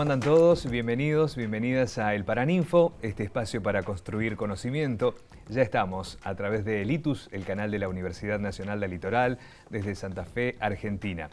andan todos? Bienvenidos, bienvenidas a El Paraninfo, este espacio para construir conocimiento. Ya estamos a través de LITUS, el canal de la Universidad Nacional del Litoral, desde Santa Fe, Argentina.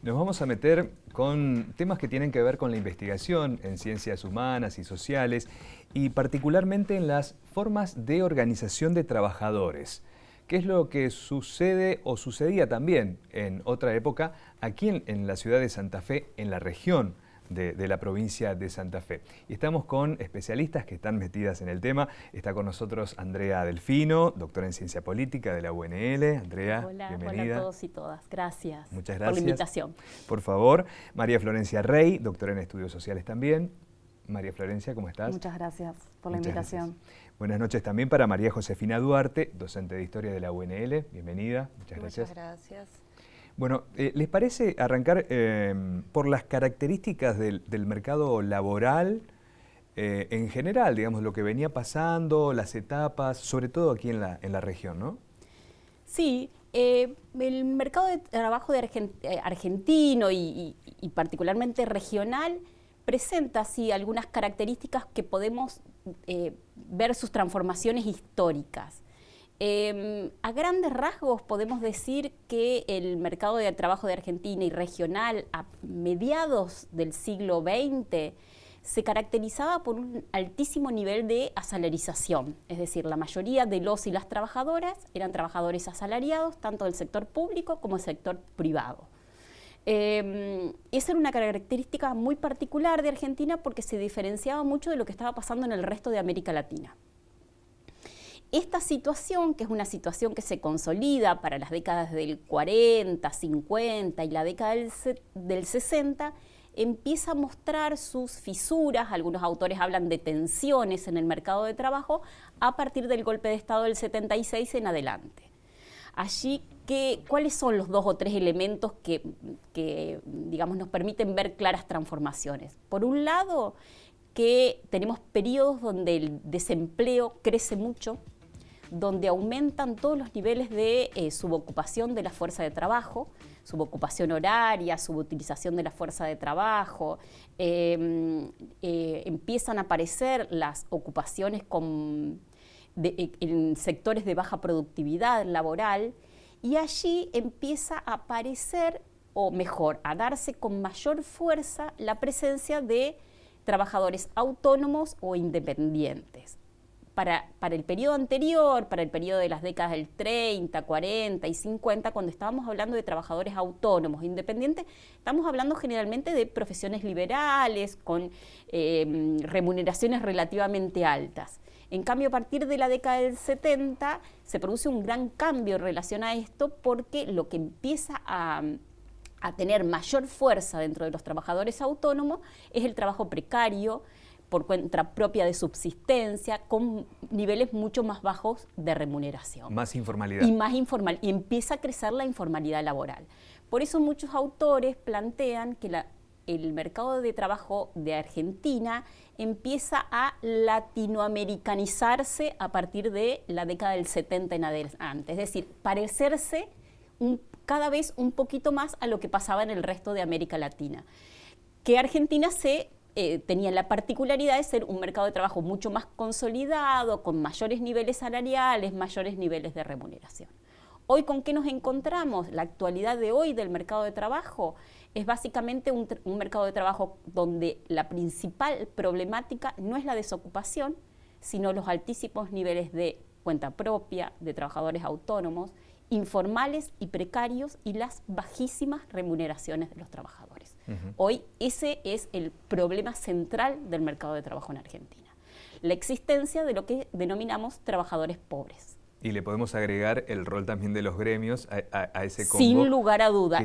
Nos vamos a meter con temas que tienen que ver con la investigación en ciencias humanas y sociales y particularmente en las formas de organización de trabajadores. ¿Qué es lo que sucede o sucedía también en otra época aquí en la ciudad de Santa Fe, en la región de la provincia de Santa Fe? Y estamos con especialistas que están metidas en el tema. Está con nosotros Andrea Delfino, doctora en Ciencia Política de la UNL. Andrea, bienvenida. Hola a todos y todas. Gracias. Muchas gracias por la invitación. Por favor. María Florencia Rey, doctora en Estudios Sociales también. María Florencia, ¿cómo estás? Muchas gracias por la invitación. Gracias. Buenas noches también para María Josefina Duarte, docente de Historia de la UNL. Bienvenida. Muchas gracias. Muchas gracias. Bueno, ¿les parece arrancar por las características del mercado laboral en general, digamos, lo que venía pasando, las etapas, sobre todo aquí en la región, ¿no? Sí, el mercado de trabajo argentino y particularmente regional presenta sí algunas características que podemos ver sus transformaciones históricas. A grandes rasgos podemos decir que el mercado de trabajo de Argentina y regional a mediados del siglo XX se caracterizaba por un altísimo nivel de asalarización, es decir, la mayoría de los y las trabajadoras eran trabajadores asalariados, tanto del sector público como del sector privado. Esa era una característica muy particular de Argentina porque se diferenciaba mucho de lo que estaba pasando en el resto de América Latina. Esta situación, que es una situación que se consolida para las décadas del 40, 50 y la década del 60, empieza a mostrar sus fisuras, algunos autores hablan de tensiones en el mercado de trabajo, a partir del golpe de Estado del 76 en adelante. Allí, ¿cuáles son los dos o tres elementos que digamos, nos permiten ver claras transformaciones? Por un lado, que tenemos periodos donde el desempleo crece mucho, donde aumentan todos los niveles de subocupación de la fuerza de trabajo, subocupación horaria, subutilización de la fuerza de trabajo, empiezan a aparecer las ocupaciones en sectores de baja productividad laboral, y allí empieza a aparecer, o mejor, a darse con mayor fuerza la presencia de trabajadores autónomos o independientes. Para el periodo anterior, para el periodo de las décadas del 30, 40 y 50, cuando estábamos hablando de trabajadores autónomos, independientes, estamos hablando generalmente de profesiones liberales, con remuneraciones relativamente altas. En cambio, a partir de la década del 70, se produce un gran cambio en relación a esto, porque lo que empieza a tener mayor fuerza dentro de los trabajadores autónomos es el trabajo precario, por cuenta propia de subsistencia, con niveles mucho más bajos de remuneración. Más informalidad. Y más informal, y empieza a crecer la informalidad laboral. Por eso muchos autores plantean que el mercado de trabajo de Argentina empieza a latinoamericanizarse a partir de la década del 70 en adelante, es decir, parecerse cada vez un poquito más a lo que pasaba en el resto de América Latina. Que Argentina tenía la particularidad de ser un mercado de trabajo mucho más consolidado, con mayores niveles salariales, mayores niveles de remuneración. Hoy, ¿con qué nos encontramos? La actualidad de hoy del mercado de trabajo es básicamente un mercado de trabajo donde la principal problemática no es la desocupación, sino los altísimos niveles de cuenta propia, de trabajadores autónomos, informales y precarios, y las bajísimas remuneraciones de los trabajadores. Hoy ese es el problema central del mercado de trabajo en Argentina, la existencia de lo que denominamos trabajadores pobres. Y le podemos agregar el rol también de los gremios a ese combo. Sin lugar a duda.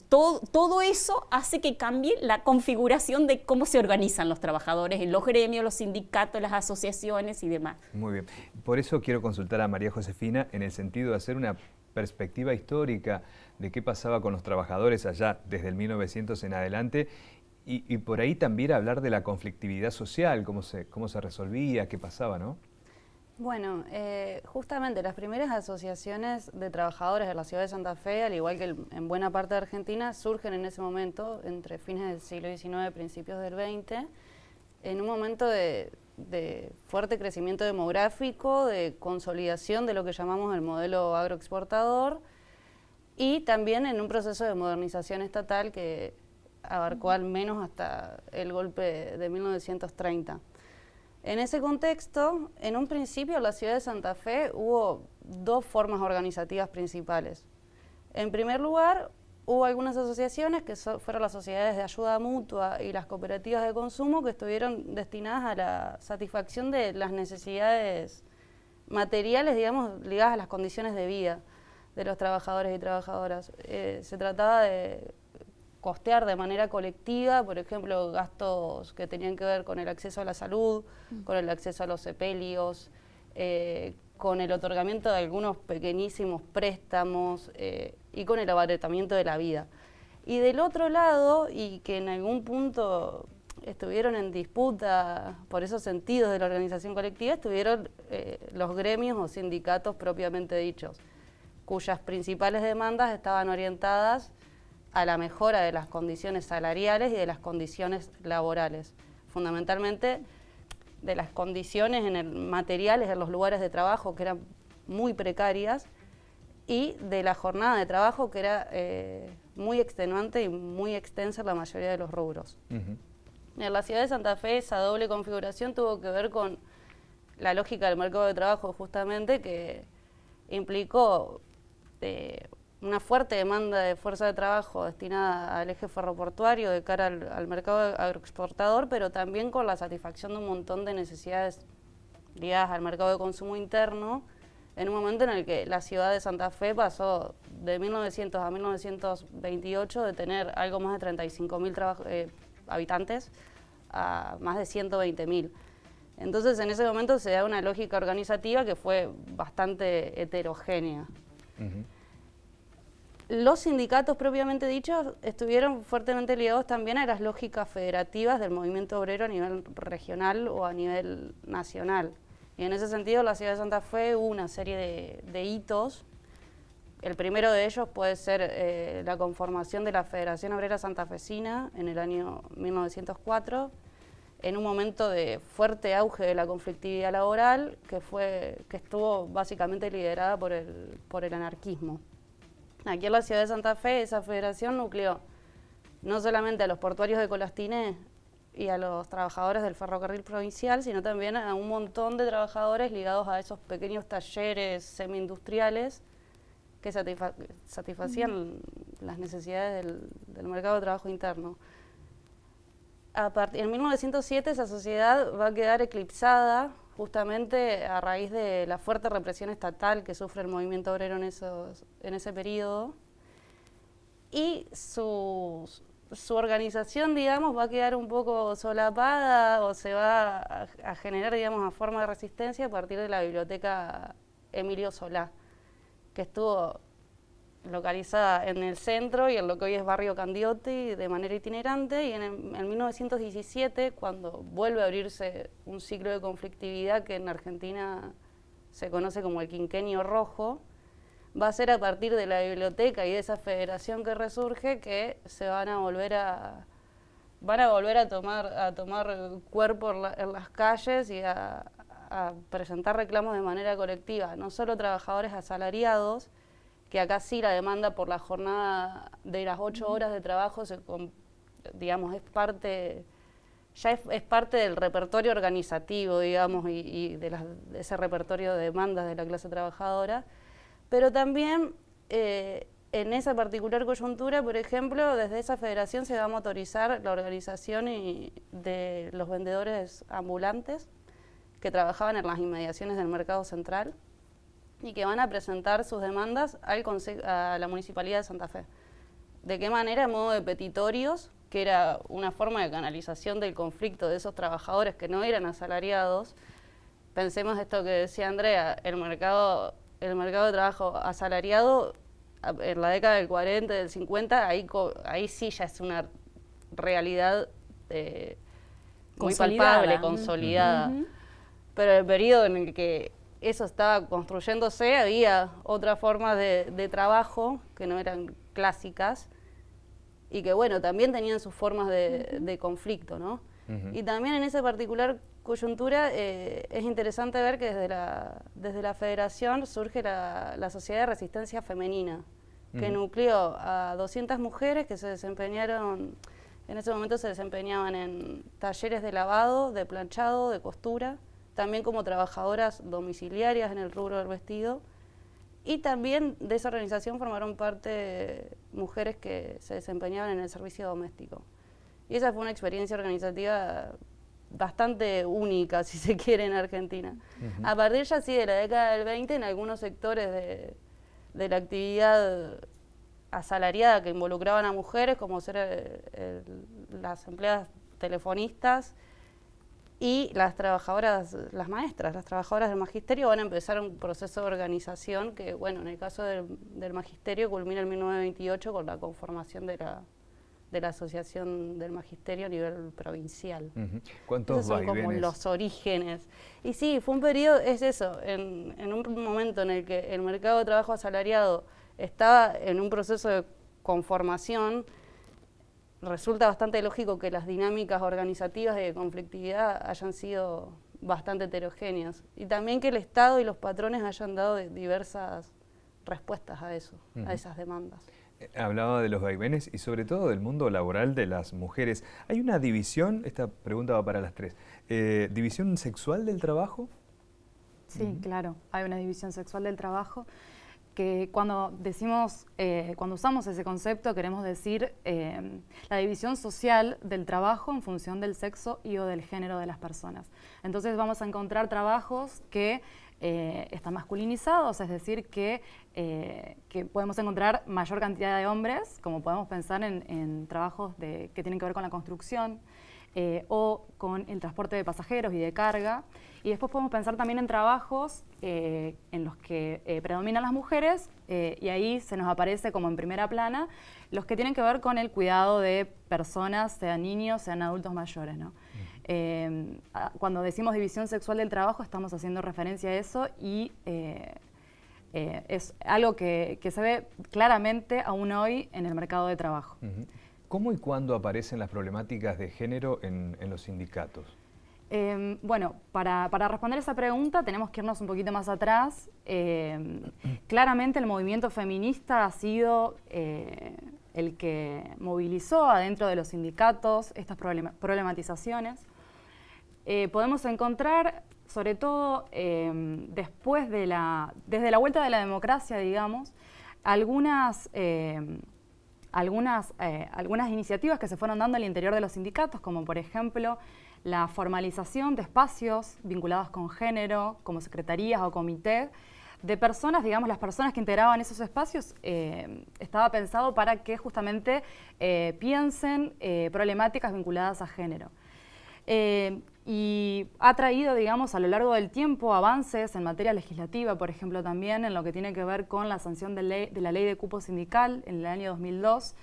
Todo eso hace que cambie la configuración de cómo se organizan los trabajadores en los gremios, los sindicatos, las asociaciones y demás. Muy bien. Por eso quiero consultar a María Josefina en el sentido de hacer una perspectiva histórica de qué pasaba con los trabajadores allá desde el 1900 en adelante y por ahí también hablar de la conflictividad social, cómo se resolvía, qué pasaba, ¿no? Bueno, justamente las primeras asociaciones de trabajadores de la ciudad de Santa Fe, al igual que en buena parte de Argentina, surgen en ese momento, entre fines del siglo XIX y principios del XX, en un momento de fuerte crecimiento demográfico, de consolidación de lo que llamamos el modelo agroexportador, y también en un proceso de modernización estatal que abarcó al menos hasta el golpe de 1930. En ese contexto, en un principio en la ciudad de Santa Fe hubo dos formas organizativas principales. En primer lugar, hubo algunas asociaciones que fueron las sociedades de ayuda mutua y las cooperativas de consumo que estuvieron destinadas a la satisfacción de las necesidades materiales, digamos, ligadas a las condiciones de vida de los trabajadores y trabajadoras. Se trataba de costear de manera colectiva, por ejemplo, gastos que tenían que ver con el acceso a la salud, con el acceso a los sepelios, con el otorgamiento de algunos pequeñísimos préstamos y con el abaratamiento de la vida. Y del otro lado, y que en algún punto estuvieron en disputa por esos sentidos de la organización colectiva, estuvieron los gremios o sindicatos propiamente dichos, cuyas principales demandas estaban orientadas a la mejora de las condiciones salariales y de las condiciones laborales, fundamentalmente de las condiciones materiales en los lugares de trabajo, que eran muy precarias, y de la jornada de trabajo, que era muy extenuante y muy extensa en la mayoría de los rubros. En la ciudad de Santa Fe esa doble configuración tuvo que ver con la lógica del mercado de trabajo, justamente, que implicó una fuerte demanda de fuerza de trabajo destinada al eje ferroportuario de cara al mercado agroexportador, pero también con la satisfacción de un montón de necesidades ligadas al mercado de consumo interno, en un momento en el que la ciudad de Santa Fe pasó de 1900 a 1928 de tener algo más de 35.000 habitantes a más de 120.000. Entonces en ese momento se da una lógica organizativa que fue bastante heterogénea. Los sindicatos propiamente dichos estuvieron fuertemente ligados también a las lógicas federativas del movimiento obrero a nivel regional o a nivel nacional. Y en ese sentido la ciudad de Santa Fe hubo una serie de hitos. El primero de ellos puede ser la conformación de la Federación Obrera Santafesina en el año 1904, en un momento de fuerte auge de la conflictividad laboral que estuvo básicamente liderada por el anarquismo. Aquí en la ciudad de Santa Fe esa federación nucleó no solamente a los portuarios de Colastiné y a los trabajadores del ferrocarril provincial, sino también a un montón de trabajadores ligados a esos pequeños talleres semi-industriales que satisfacían las necesidades del mercado de trabajo interno. En 1907 esa sociedad va a quedar eclipsada justamente a raíz de la fuerte represión estatal que sufre el movimiento obrero en ese periodo, y su organización, digamos, va a quedar un poco solapada o se va a generar, digamos, a forma de resistencia a partir de la biblioteca Emilio Solá, que estuvo localizada en el centro y en lo que hoy es Barrio Candioti de manera itinerante, y en 1917, cuando vuelve a abrirse un ciclo de conflictividad que en Argentina se conoce como el Quinquenio Rojo, va a ser a partir de la biblioteca y de esa federación que resurge que se van a volver a tomar cuerpo en las calles y a presentar reclamos de manera colectiva, no solo trabajadores asalariados, que acá sí la demanda por la jornada de las 8 horas de trabajo digamos, es parte del repertorio organizativo, digamos, y de ese repertorio de demandas de la clase trabajadora, pero también en esa particular coyuntura, por ejemplo, desde esa federación se va a motorizar la organización de los vendedores ambulantes que trabajaban en las inmediaciones del mercado central y que van a presentar sus demandas a la Municipalidad de Santa Fe. ¿De qué manera? En modo de petitorios, que era una forma de canalización del conflicto de esos trabajadores que no eran asalariados. Pensemos esto que decía Andrea, el mercado de trabajo asalariado en la década del 40, del 50, ahí sí ya es una realidad muy palpable, consolidada. Pero el periodo en el que eso estaba construyéndose, había otras formas de trabajo que no eran clásicas y que, bueno, también tenían sus formas de conflicto, ¿no? Y también en esa particular coyuntura es interesante ver que desde la federación surge la Sociedad de Resistencia Femenina, que nucleó a 200 mujeres que se desempeñaron, en ese momento se desempeñaban en talleres de lavado, de planchado, de costura, también como trabajadoras domiciliarias en el rubro del vestido, y también de esa organización formaron parte mujeres que se desempeñaban en el servicio doméstico. Y esa fue una experiencia organizativa bastante única, si se quiere, en Argentina. A partir ya sí de la década del 20, en algunos sectores de la actividad asalariada que involucraban a mujeres, como ser las empleadas telefonistas y las trabajadoras, las maestras, las trabajadoras del magisterio, van a empezar un proceso de organización que, bueno, en el caso del magisterio culmina en 1928 con la conformación de la Asociación del Magisterio a nivel provincial. ¿Cuántos Esos son como los orígenes. Y sí, fue un periodo, es eso, en un momento en el que el mercado de trabajo asalariado estaba en un proceso de conformación, resulta bastante lógico que las dinámicas organizativas de conflictividad hayan sido bastante heterogéneas. Y también que el Estado y los patrones hayan dado diversas respuestas a eso, a esas demandas. Hablaba de los vaivenes y sobre todo del mundo laboral de las mujeres. ¿Hay una división, esta pregunta va para las tres, división sexual del trabajo? Sí, claro, hay una división sexual del trabajo que cuando decimos, cuando usamos ese concepto queremos decir la división social del trabajo en función del sexo y o del género de las personas. Entonces vamos a encontrar trabajos que están masculinizados, es decir, que podemos encontrar mayor cantidad de hombres, como podemos pensar en trabajos que tienen que ver con la construcción o con el transporte de pasajeros y de carga. Y después podemos pensar también en trabajos en los que predominan las mujeres y ahí se nos aparece como en primera plana los que tienen que ver con el cuidado de personas, sean niños, sean adultos mayores, ¿no? Cuando decimos división sexual del trabajo estamos haciendo referencia a eso y es algo que se ve claramente aún hoy en el mercado de trabajo. ¿Cómo y cuándo aparecen las problemáticas de género en los sindicatos? Bueno, para responder esa pregunta tenemos que irnos un poquito más atrás. Claramente el movimiento feminista ha sido el que movilizó adentro de los sindicatos estas problematizaciones. Podemos encontrar, sobre todo desde la vuelta de la democracia, digamos, algunas iniciativas que se fueron dando al interior de los sindicatos, como por ejemplo la formalización de espacios vinculados con género, como secretarías o comités, de personas, digamos, las personas que integraban esos espacios, estaba pensado para que justamente piensen problemáticas vinculadas a género. Y ha traído, digamos, a lo largo del tiempo avances en materia legislativa, por ejemplo, también en lo que tiene que ver con la sanción de la ley de cupo sindical en el año 2002,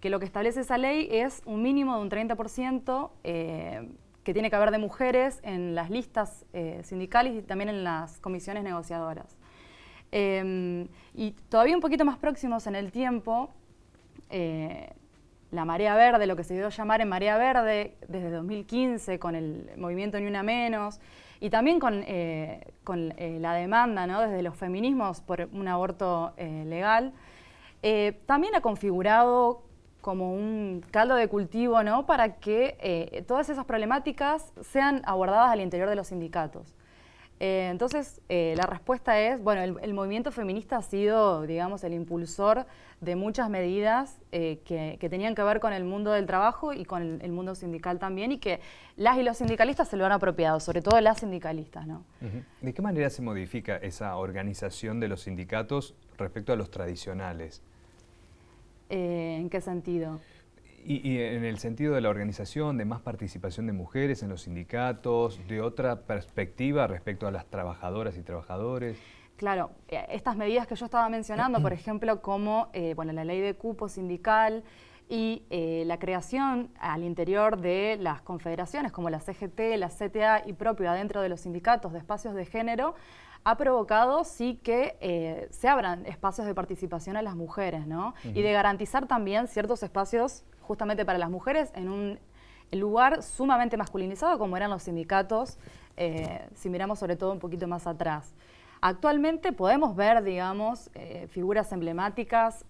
que lo que establece esa ley es un mínimo de un 30% que tiene que haber de mujeres en las listas sindicales y también en las comisiones negociadoras. Y todavía un poquito más próximos en el tiempo, la Marea Verde, lo que se dio a llamar en Marea Verde desde 2015 con el movimiento Ni Una Menos y también con la demanda, ¿no?, desde los feminismos por un aborto legal, también ha configurado como un caldo de cultivo, ¿no?, para que todas esas problemáticas sean abordadas al interior de los sindicatos. Entonces, la respuesta es, bueno, el movimiento feminista ha sido, digamos, el impulsor de muchas medidas que tenían que ver con el mundo del trabajo y con el mundo sindical también, y que las y los sindicalistas se lo han apropiado, sobre todo las sindicalistas, ¿no? ¿De qué manera se modifica esa organización de los sindicatos respecto a los tradicionales? ¿En qué sentido? Y en el sentido de la organización, de más participación de mujeres en los sindicatos, de otra perspectiva respecto a las trabajadoras y trabajadores. Claro, estas medidas que yo estaba mencionando, por ejemplo, como bueno, la ley de cupo sindical, y la creación al interior de las confederaciones como la CGT, la CTA y propio adentro de los sindicatos de espacios de género ha provocado sí que se abran espacios de participación a las mujeres, ¿no? Y de garantizar también ciertos espacios justamente para las mujeres en un lugar sumamente masculinizado como eran los sindicatos, si miramos sobre todo un poquito más atrás. Actualmente podemos ver, digamos, figuras emblemáticas,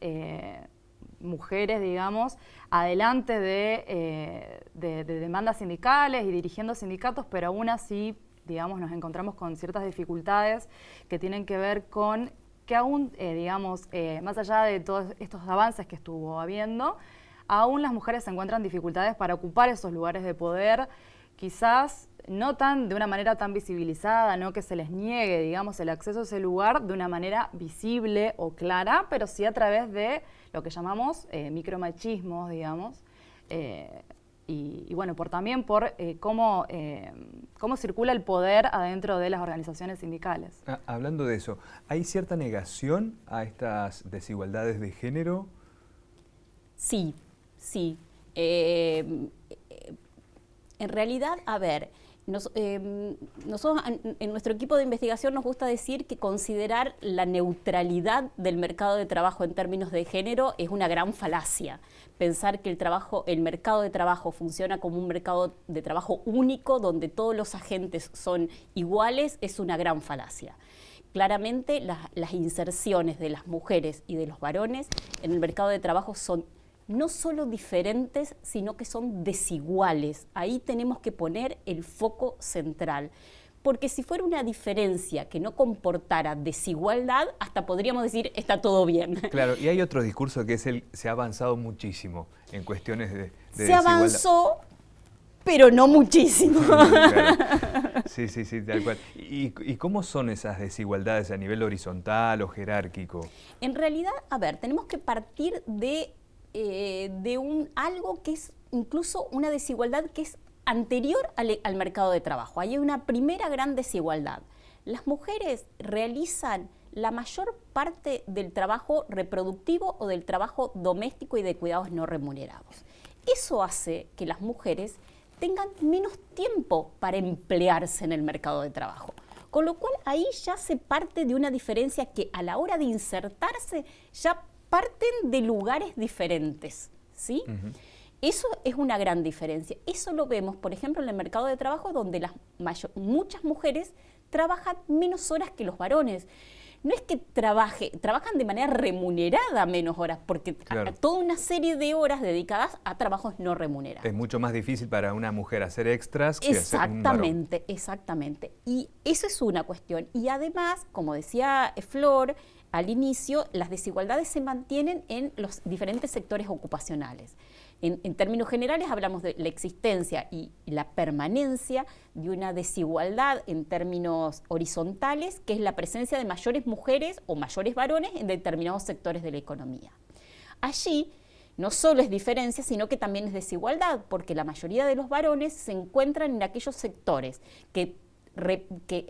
mujeres, digamos, adelante de demandas sindicales y dirigiendo sindicatos, pero aún así, digamos, nos encontramos con ciertas dificultades que tienen que ver con que aún, digamos, más allá de todos estos avances que estuvo habiendo, aún las mujeres se encuentran dificultades para ocupar esos lugares de poder, quizás no tan de una manera tan visibilizada, no que se les niegue, digamos, el acceso a ese lugar de una manera visible o clara, pero sí a través de lo que llamamos micromachismos, digamos, y bueno, también por cómo circula el poder adentro de las organizaciones sindicales. Hablando de eso, ¿hay cierta negación a estas desigualdades de género? Sí, sí. En realidad, a ver, nosotros en nuestro equipo de investigación nos gusta decir que considerar la neutralidad del mercado de trabajo en términos de género es una gran falacia. Pensar que el mercado de trabajo funciona como un mercado de trabajo único donde todos los agentes son iguales es una gran falacia. Claramente las inserciones de las mujeres y de los varones en el mercado de trabajo son no solo diferentes, sino que son desiguales. Ahí tenemos que poner el foco central. Porque si fuera una diferencia que no comportara desigualdad, hasta podríamos decir, está todo bien. Claro, y hay otro discurso que es se ha avanzado muchísimo en cuestiones de se desigualdad. Avanzó, pero no muchísimo. Claro. Sí, tal cual. ¿Y cómo son esas desigualdades a nivel horizontal o jerárquico? En realidad, a ver, tenemos que partir de algo que es incluso una desigualdad que es anterior al mercado de trabajo. Hay una primera gran desigualdad. Las mujeres realizan la mayor parte del trabajo reproductivo o del trabajo doméstico y de cuidados no remunerados. Eso hace que las mujeres tengan menos tiempo para emplearse en el mercado de trabajo. Con lo cual ahí ya se parte de una diferencia que a la hora de insertarse ya parten de lugares diferentes, ¿sí? Eso es una gran diferencia. Eso lo vemos, por ejemplo, en el mercado de trabajo donde muchas mujeres trabajan menos horas que los varones. No es que trabajan de manera remunerada menos horas, porque claro, toda una serie de horas dedicadas a trabajos no remunerados. Es mucho más difícil para una mujer hacer extras que hacer un varón. Exactamente. Y eso es una cuestión. Y además, como decía Flor al inicio, las desigualdades se mantienen en los diferentes sectores ocupacionales. En términos generales hablamos de la existencia y la permanencia de una desigualdad en términos horizontales, que es la presencia de mayores mujeres o mayores varones en determinados sectores de la economía. Allí no solo es diferencia, sino que también es desigualdad, porque la mayoría de los varones se encuentran en aquellos sectores que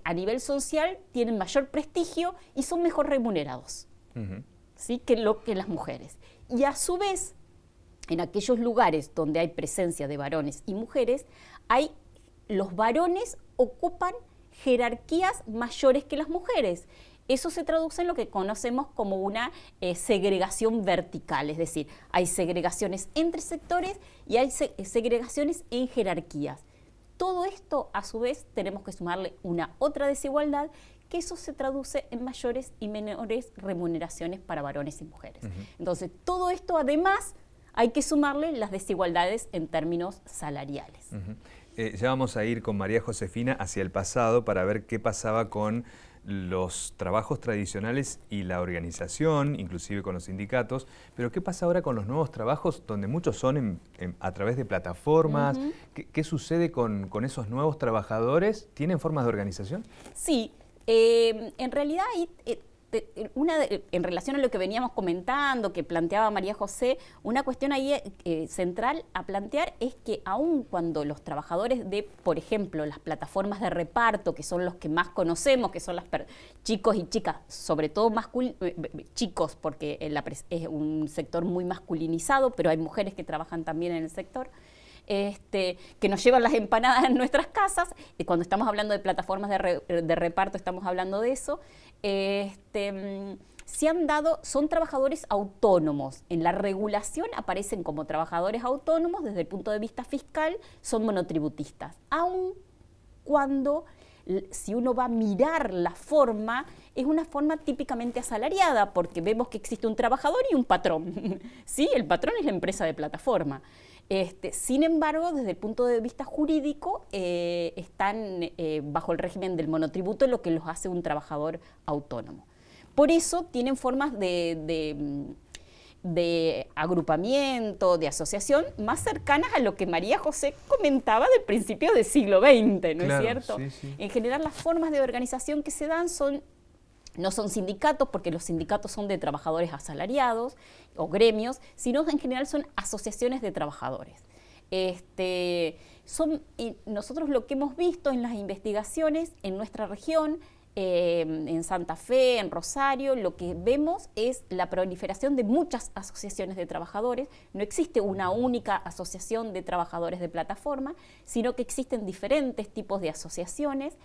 a nivel social tienen mayor prestigio y son mejor remunerados, ¿sí? que las mujeres. Y a su vez, en aquellos lugares donde hay presencia de varones y mujeres, los varones ocupan jerarquías mayores que las mujeres. Eso se traduce en lo que conocemos como una segregación vertical, es decir, hay segregaciones entre sectores y hay segregaciones en jerarquías. Todo esto, a su vez, tenemos que sumarle una otra desigualdad, que eso se traduce en mayores y menores remuneraciones para varones y mujeres. Entonces, todo esto, además, hay que sumarle las desigualdades en términos salariales. Ya vamos a ir con María Josefina hacia el pasado para ver qué pasaba con los trabajos tradicionales y la organización, inclusive con los sindicatos, pero ¿qué pasa ahora con los nuevos trabajos donde muchos son a través de plataformas? ¿Qué sucede con esos nuevos trabajadores? ¿Tienen formas de organización? Sí, en realidad ahí en relación a lo que veníamos comentando, que planteaba María José, una cuestión ahí central a plantear es que aun cuando los trabajadores de, por ejemplo, las plataformas de reparto, que son los que más conocemos, que son chicos y chicas, sobre todo chicos, porque es un sector muy masculinizado, pero hay mujeres que trabajan también en el sector, que nos llevan las empanadas en nuestras casas, y cuando estamos hablando de plataformas de reparto estamos hablando de eso, son trabajadores autónomos. En la regulación aparecen como trabajadores autónomos, desde el punto de vista fiscal son monotributistas, aun cuando si uno va a mirar la forma, es una forma típicamente asalariada, porque vemos que existe un trabajador y un patrón. ¿Sí? El patrón es la empresa de plataforma. Sin embargo, desde el punto de vista jurídico, están bajo el régimen del monotributo, lo que los hace un trabajador autónomo. Por eso tienen formas de agrupamiento, de asociación, más cercanas a lo que María José comentaba del principio del siglo XX, ¿no es cierto? Sí, sí. En general, las formas de organización que se dan no son sindicatos, porque los sindicatos son de trabajadores asalariados o gremios, sino en general son asociaciones de trabajadores. Nosotros lo que hemos visto en las investigaciones en nuestra región, en Santa Fe, en Rosario, lo que vemos es la proliferación de muchas asociaciones de trabajadores. No existe una única asociación de trabajadores de plataforma, sino que existen diferentes tipos de asociaciones,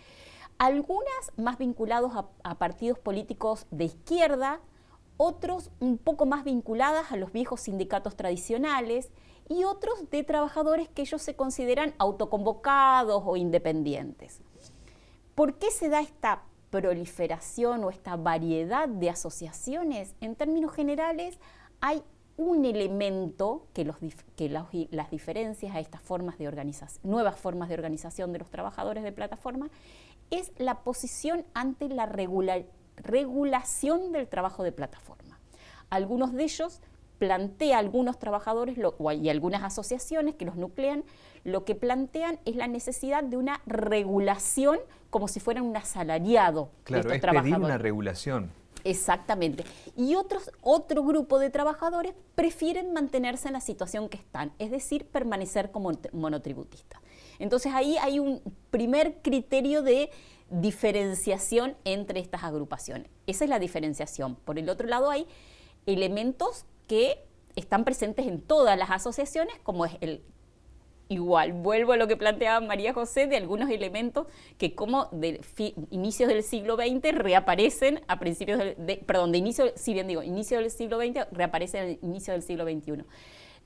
algunas más vinculados a partidos políticos de izquierda, otros un poco más vinculadas a los viejos sindicatos tradicionales y otros de trabajadores que ellos se consideran autoconvocados o independientes. ¿Por qué se da esta proliferación o esta variedad de asociaciones? En términos generales, hay un elemento que las diferencias a estas formas de organización, nuevas formas de organización de los trabajadores de plataforma, es la posición ante la regulación del trabajo de plataforma. Algunos de ellos algunos trabajadores y algunas asociaciones que los nuclean, lo que plantean es la necesidad de una regulación como si fueran un asalariado. Claro, de estos es trabajadores. pedir una regulación. Exactamente. Y otro grupo de trabajadores prefieren mantenerse en la situación que están, es decir, permanecer como monotributistas. Entonces ahí hay un primer criterio de diferenciación entre estas agrupaciones. Esa es la diferenciación. Por el otro lado hay elementos que están presentes en todas las asociaciones, como es igual, vuelvo a lo que planteaba María José, de algunos elementos que como de inicios del siglo XX reaparecen a principios inicio del siglo XX reaparecen al inicio del siglo XXI.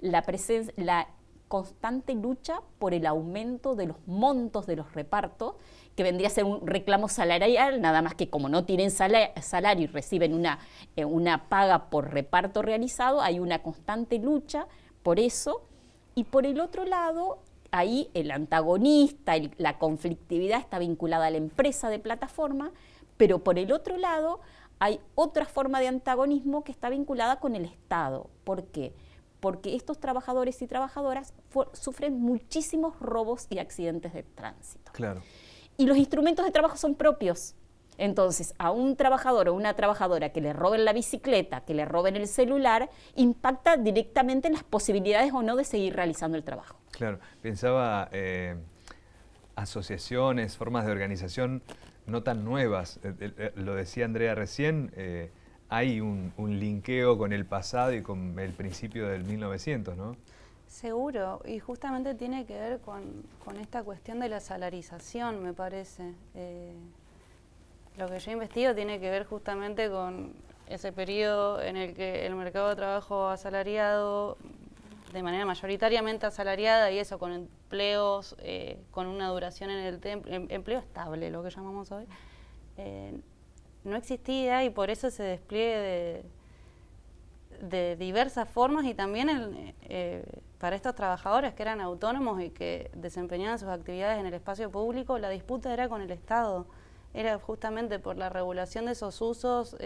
La constante lucha por el aumento de los montos de los repartos, que vendría a ser un reclamo salarial, nada más que como no tienen salario y reciben una paga por reparto realizado, hay una constante lucha por eso. Y por el otro lado, ahí el antagonista, la conflictividad está vinculada a la empresa de plataforma, pero por el otro lado hay otra forma de antagonismo que está vinculada con el Estado. ¿Por qué? Porque estos trabajadores y trabajadoras sufren muchísimos robos y accidentes de tránsito. Claro. Y los instrumentos de trabajo son propios. Entonces, a un trabajador o una trabajadora que le roben la bicicleta, que le roben el celular, impacta directamente en las posibilidades o no de seguir realizando el trabajo. Claro, pensaba asociaciones, formas de organización no tan nuevas. Lo decía Andrea recién, hay un linkeo con el pasado y con el principio del 1900, ¿no? Seguro, y justamente tiene que ver con esta cuestión de la salarización, me parece. Lo que yo investigo tiene que ver justamente con ese periodo en el que el mercado de trabajo asalariado, de manera mayoritariamente asalariada, y eso con empleos, con una duración en el tiempo, empleo estable, lo que llamamos hoy, no existía, y por eso ese despliegue de diversas formas, y también para estos trabajadores que eran autónomos y que desempeñaban sus actividades en el espacio público, la disputa era con el Estado. Era justamente por la regulación de esos usos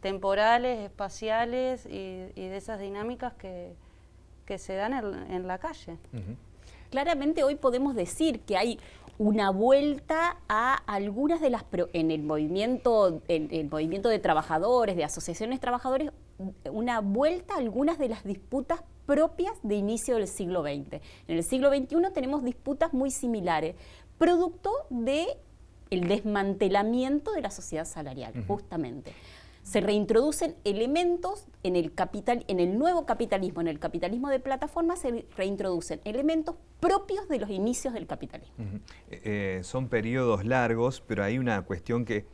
temporales, espaciales y de esas dinámicas que se dan en la calle. Uh-huh. Claramente hoy podemos decir que hay una vuelta a algunas de las, en el movimiento de trabajadores, de asociaciones de trabajadores, una vuelta a algunas de las disputas propias de inicio del siglo XX. En el siglo XXI tenemos disputas muy similares, producto del desmantelamiento de la sociedad salarial, justamente. Se reintroducen elementos en el nuevo capitalismo, en el capitalismo de plataforma, se reintroducen elementos propios de los inicios del capitalismo. Son periodos largos, pero hay una cuestión que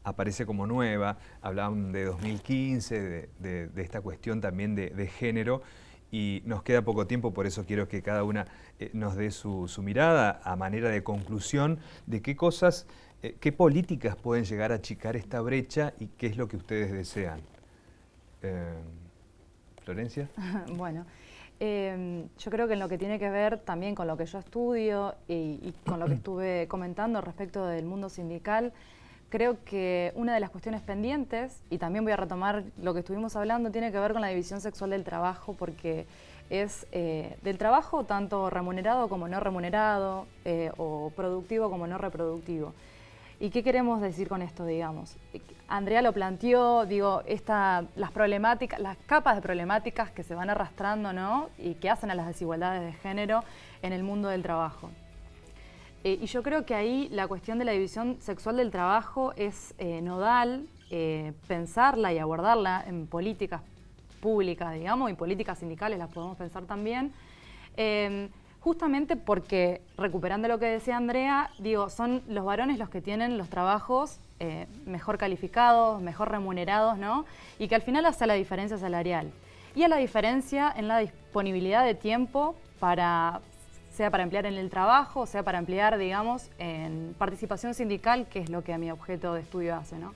aparece como nueva. Hablaban de 2015, de esta cuestión también de género, y nos queda poco tiempo, por eso quiero que cada una nos dé su mirada a manera de conclusión de qué cosas, qué políticas pueden llegar a achicar esta brecha y qué es lo que ustedes desean. ¿Florencia? Bueno, yo creo que en lo que tiene que ver también con lo que yo estudio y con lo que estuve comentando respecto del mundo sindical, creo que una de las cuestiones pendientes, y también voy a retomar lo que estuvimos hablando, tiene que ver con la división sexual del trabajo, porque es del trabajo tanto remunerado como no remunerado, o productivo como no reproductivo. ¿Y qué queremos decir con esto, digamos? Andrea lo planteó, digo, las problemáticas, las capas de problemáticas que se van arrastrando, ¿no? Y que hacen a las desigualdades de género en el mundo del trabajo. Y yo creo que ahí la cuestión de la división sexual del trabajo es nodal, pensarla y abordarla en políticas públicas, digamos, y políticas sindicales las podemos pensar también, justamente porque, recuperando lo que decía Andrea, digo, son los varones los que tienen los trabajos mejor calificados, mejor remunerados, ¿no? Y que al final hace la diferencia salarial. Y a la diferencia en la disponibilidad de tiempo sea para emplear en el trabajo, sea para emplear, digamos, en participación sindical, que es lo que a mi objeto de estudio hace, ¿no?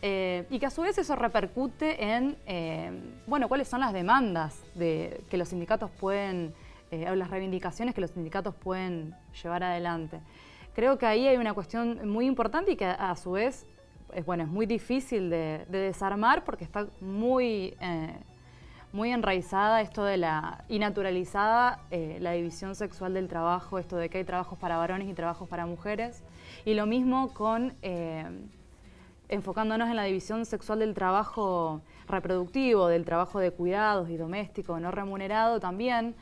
Y que a su vez eso repercute en, bueno, cuáles son las demandas que los sindicatos pueden, o las reivindicaciones que los sindicatos pueden llevar adelante. Creo que ahí hay una cuestión muy importante y que a su vez es muy difícil de desarmar porque está muy enraizada esto y naturalizada la división sexual del trabajo, esto de que hay trabajos para varones y trabajos para mujeres. Y lo mismo con enfocándonos en la división sexual del trabajo reproductivo, del trabajo de cuidados y doméstico no remunerado también.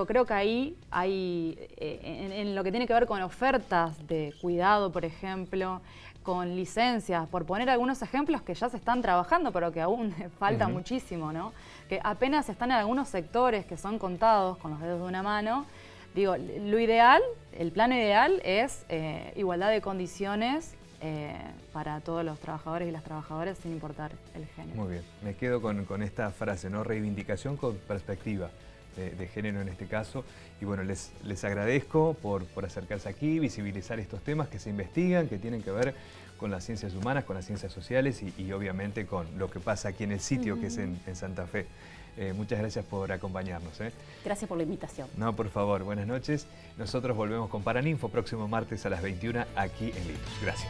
Creo que ahí hay, en lo que tiene que ver con ofertas de cuidado, por ejemplo, con licencias, por poner algunos ejemplos que ya se están trabajando, pero que aún falta muchísimo, ¿no? Que apenas están en algunos sectores que son contados con los dedos de una mano. Digo, lo ideal, el plano ideal es igualdad de condiciones para todos los trabajadores y las trabajadoras sin importar el género. Muy bien, me quedo con esta frase, ¿no? Reivindicación con perspectiva de género en este caso. Y bueno, les agradezco por acercarse aquí, visibilizar estos temas que se investigan, que tienen que ver con las ciencias humanas, con las ciencias sociales y obviamente con lo que pasa aquí en el sitio que es en Santa Fe. Muchas gracias por acompañarnos. Gracias por la invitación. No, por favor, buenas noches. Nosotros volvemos con Paraninfo próximo martes a las 21 aquí en Litus. Gracias.